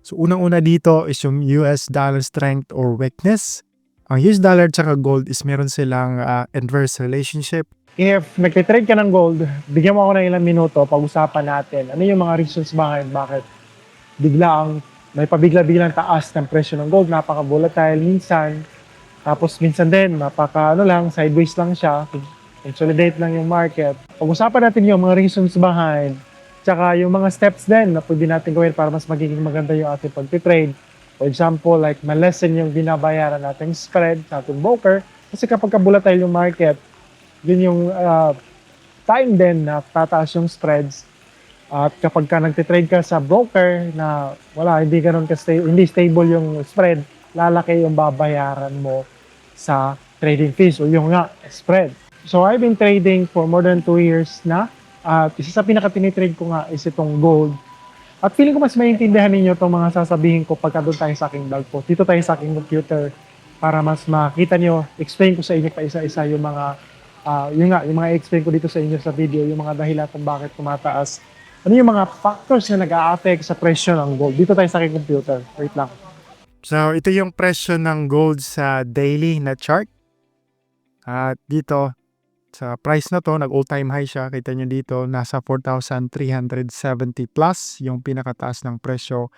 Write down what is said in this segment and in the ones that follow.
So unang-una dito is yung US dollar strength or weakness. Ang US dollar tsaka gold is meron silang inverse relationship. If nagtitrade ka ng gold, bigyan mo ako ng ilang minuto, pag-usapan natin ano yung mga reasons behind bakit biglang may pabigla-biglang taas ng presyo ng gold, napaka-volatile minsan. Tapos minsan din, sideways lang siya, consolidate lang yung market. Pag-usapan natin yung mga reasons behind, tsaka yung mga steps din na pwede natin gawin para mas magiging maganda yung ating pag-trade. For example, like ma-lessen yung binabayaran nating spread sa ating broker. Kasi kapag volatile yung market, yun yung time din na tataas yung spreads. At kapag ka nagtitrade ka sa broker na hindi stable yung spread, lalaki yung babayaran mo sa trading fees o yung nga spread. So I've been trading for more than 2 years na at isa sa pinaka-tinitrade ko nga is itong gold. At feeling ko mas maintindihan ninyo itong mga sasabihin ko pagka doon tayo sa aking blog post. Dito tayo sa aking computer para mas makita nyo, explain ko sa inyo pa isa-isa yung mga yung mga explain ko dito sa inyo sa video, yung mga dahilan kung bakit tumataas. Ano yung mga factors na nag-a-affect sa presyo ng gold? Dito tayo sa aking computer. Wait lang. So ito yung presyo ng gold sa daily na chart. At dito sa price na to, nag-all-time high siya. Kita nyo dito, nasa 4,370 plus yung pinakataas ng presyo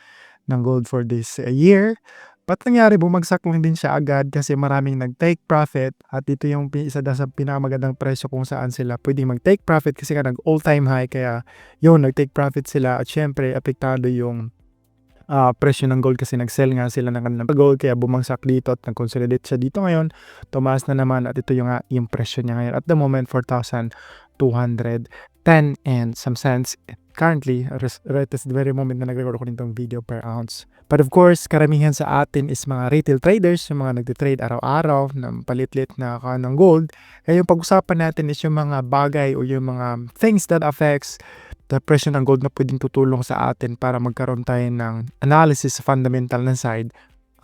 ng gold for this year. Ba't nangyari? Bumagsak lang din siya agad kasi maraming nag-take profit at ito yung isa sa pinakamagandang presyo kung saan sila pwedeng mag-take profit kasi nga nag-all-time high kaya yun, nag-take profit sila at syempre apektado yung presyo ng gold kasi nag-sell nga sila ng kanilang gold kaya bumagsak dito at nag-consolidate siya dito ngayon. Tumaas na naman at ito yung presyo niya ngayon. At the moment, 4,210 and some cents currently right this very moment na nag-record ko nitong video per ounce. But of course, karamihan sa atin is mga retail traders, yung mga nagtitrade araw-araw ng palitlit na ng gold. Kaya yung pag-usapan natin is yung mga bagay o yung mga things that affects the presyo ng gold na pwedeng tutulong sa atin para magkaroon tayo ng analysis sa fundamental na side.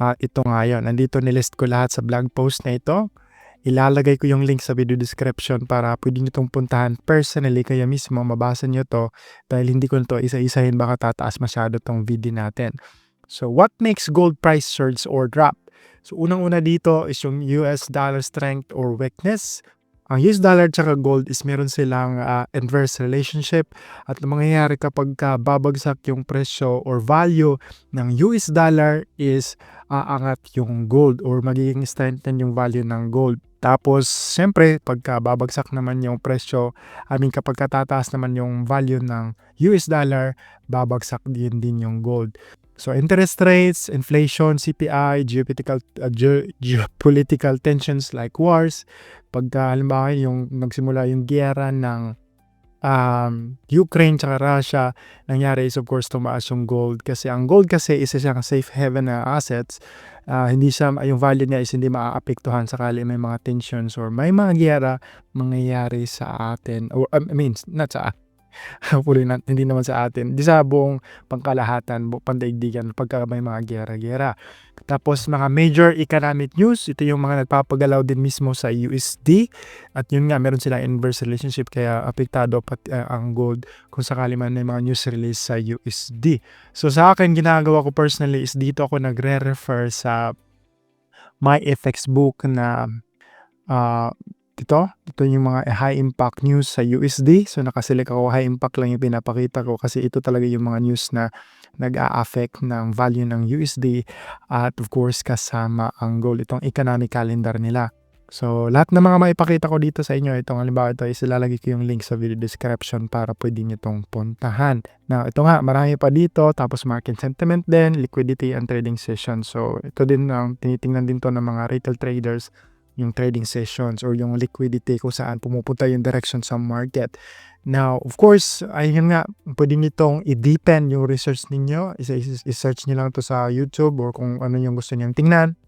Ito nga yun. Nandito nilist ko lahat sa blog post na ito. Ilalagay ko yung link sa video description para pwede nyo itong puntahan personally kaya mismo mabasa nyo to dahil hindi ko na ito isa-isahin baka tataas masyado tong video natin. So what makes gold price surge or drop? So unang-una dito is yung US dollar strength or weakness. Ang US dollar tsaka gold is meron silang inverse relationship at mangyayari kapag babagsak yung presyo or value ng US dollar is aangat yung gold or magiging strengthen yung value ng gold. Tapos, siyempre, pagka babagsak naman yung presyo, kapag tataas naman yung value ng US dollar, babagsak din yung gold. So, interest rates, inflation, CPI, geopolitical tensions like wars, pagka halimbawa yung nagsimula yung giyera ng Ukraine tsaka Russia, nangyari is of course tumaas yung gold kasi ang gold kasi isa siyang safe haven na assets. Hindi siya, yung value niya is hindi maaapektuhan sakali may mga tensions or may mga giyera mangyayari sa atin or not sa hopefully not, hindi naman sa atin, di sa buong pangkalahatan, pandaigdigan pagka may mga giyera-giyera. Tapos mga major economic news, ito yung mga nagpapagalaw din mismo sa USD at yun nga meron silang inverse relationship kaya apektado pati ang gold kung sakali man may mga news release sa USD. So sa akin ginagawa ko personally is dito ako nagre-refer sa MyFX book na ito yung mga high impact news sa USD. So nakaselect ako high impact lang yung pinapakita ko kasi ito talaga yung mga news na nag-a-affect ng value ng USD at of course kasama ang gold, itong economic calendar nila. So lahat ng mga maipakita ko dito sa inyo, itong halimbawa ito is ilalagay ko yung link sa video description para pwede nyo itong puntahan. Now ito nga, marami pa dito, tapos market sentiment din, liquidity and trading session. So ito din ang tinitingnan din to ng mga retail traders, yung trading sessions or yung liquidity kung saan pumupunta yung direction sa market. Now, of course, ayun nga, pwede nitong i-deepen yung research ninyo. I-search nyo lang to sa YouTube or kung ano yung gusto niyang tingnan.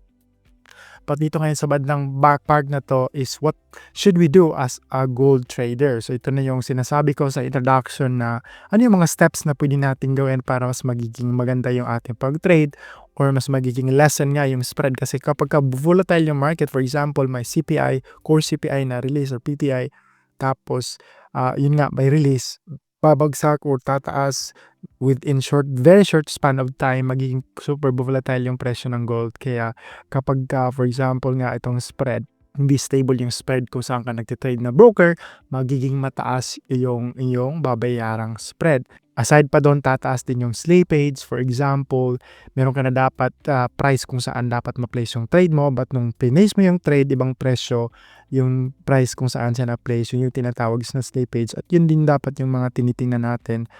But dito ngayon sa bandang back part na to is what should we do as a gold trader? So ito na yung sinasabi ko sa introduction na ano yung mga steps na pwede natin gawin para mas magiging maganda yung ating pag-trade or mas magiging lesson nga yung spread kasi kapag volatile yung market, for example, may CPI, core CPI na release or PPI, tapos yun nga, may release, babagsak or tataas within very short span of time, magiging super volatile yung presyo ng gold. Kaya kapag for example nga itong spread, hindi stable yung spread kung saan ka nagtitrade na broker, magiging mataas yung iyong babayarang spread. Aside pa doon, tataas din yung slippage. For example, meron ka na dapat price kung saan dapat ma-place yung trade mo, but nung place mo yung trade, ibang presyo yung price kung saan siya na-place, yun yung tinatawag na slippage. At yun din dapat yung mga tinitingnan natin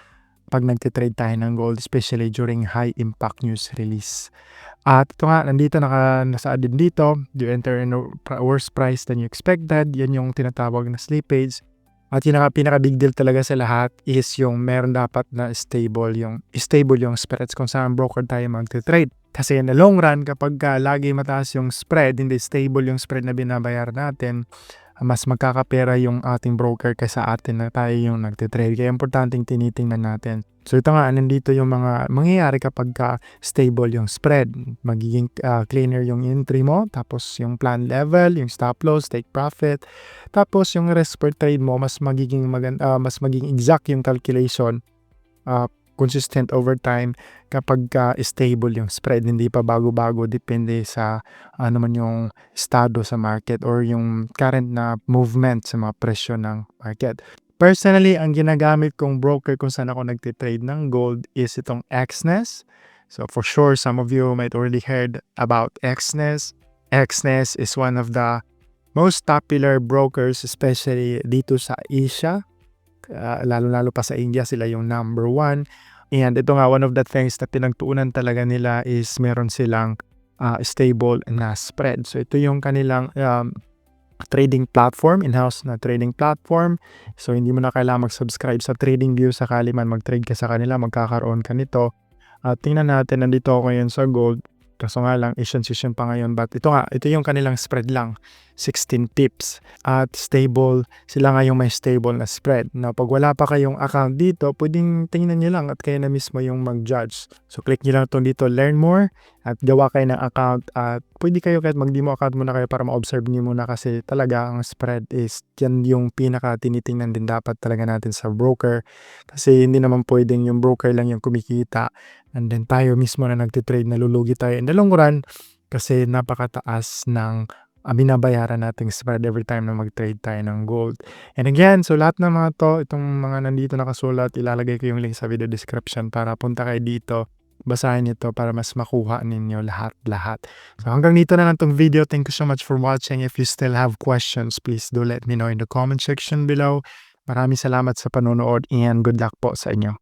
pag nagtitrade tayo ng gold, especially during high impact news release. At ito nga, nandito nasa din dito, you enter in a worse price than you expected. Yan yung tinatawag na slippage. At yung pinaka big deal talaga sa lahat is yung meron dapat na stable yung spreads kung saan broker tayo magte-trade. Kasi in the long run, kapag lagi mataas yung spread, hindi stable yung spread na binabayaran natin, mas magkakapera yung ating broker kaysa atin na tayo yung nagte-trade. Kaya importanteng tinitingnan natin. So ito nga, nandito yung mga mangyayari kapag stable yung spread. Magiging cleaner yung entry mo, tapos yung plan level, yung stop loss, take profit. Tapos yung risk per trade mo, mas magiging exact yung calculation, consistent over time kapag stable yung spread, hindi pa bago-bago, depende sa ano man yung estado sa market or yung current na movement sa mga presyo ng market. Personally, ang ginagamit kong broker kung saan ako nagtitrade ng gold is itong Exness. So for sure, some of you might already heard about Exness. Exness is one of the most popular brokers, especially dito sa Asia. Lalo-lalo pa sa India, sila yung number one. And ito nga, one of the things na pinagtuunan talaga nila is meron silang stable na spread. So ito yung kanilang trading platform, in-house na trading platform. So hindi mo na kailangan mag-subscribe sa TradingView, sakali man mag-trade ka sa kanila, magkakaroon ka nito. Tingnan natin, nandito ako ngayon sa gold. Kaso nga lang, Asian session pa ngayon. But ito yung kanilang spread lang. 16 pips. At stable, sila nga yung may stable na spread. Na pag wala pa kayong account dito, pwedeng tingnan nyo lang at kayo na mismo yung mag-judge. So click nyo lang itong dito, learn more. At gawa kayo ng account. At pwede kayo kahit mag-demo account muna kayo para ma-observe nyo muna. Kasi talaga ang spread is yan yung pinaka tinitingnan din dapat talaga natin sa broker. Kasi hindi naman pwedeng yung broker lang yung kumikita. And then tayo mismo na nagtitrade, nalulugi tayo in the long run kasi napakataas ng binabayaran nating spread every time na mag-trade tayo ng gold. And again, so lahat ng mga to, itong mga nandito nakasulat, ilalagay ko yung link sa video description para punta kayo dito, basahin ito para mas makuha ninyo lahat-lahat. So hanggang dito na lang tong video. Thank you so much for watching. If you still have questions, please do let me know in the comment section below. Maraming salamat sa panonood and good luck po sa inyo.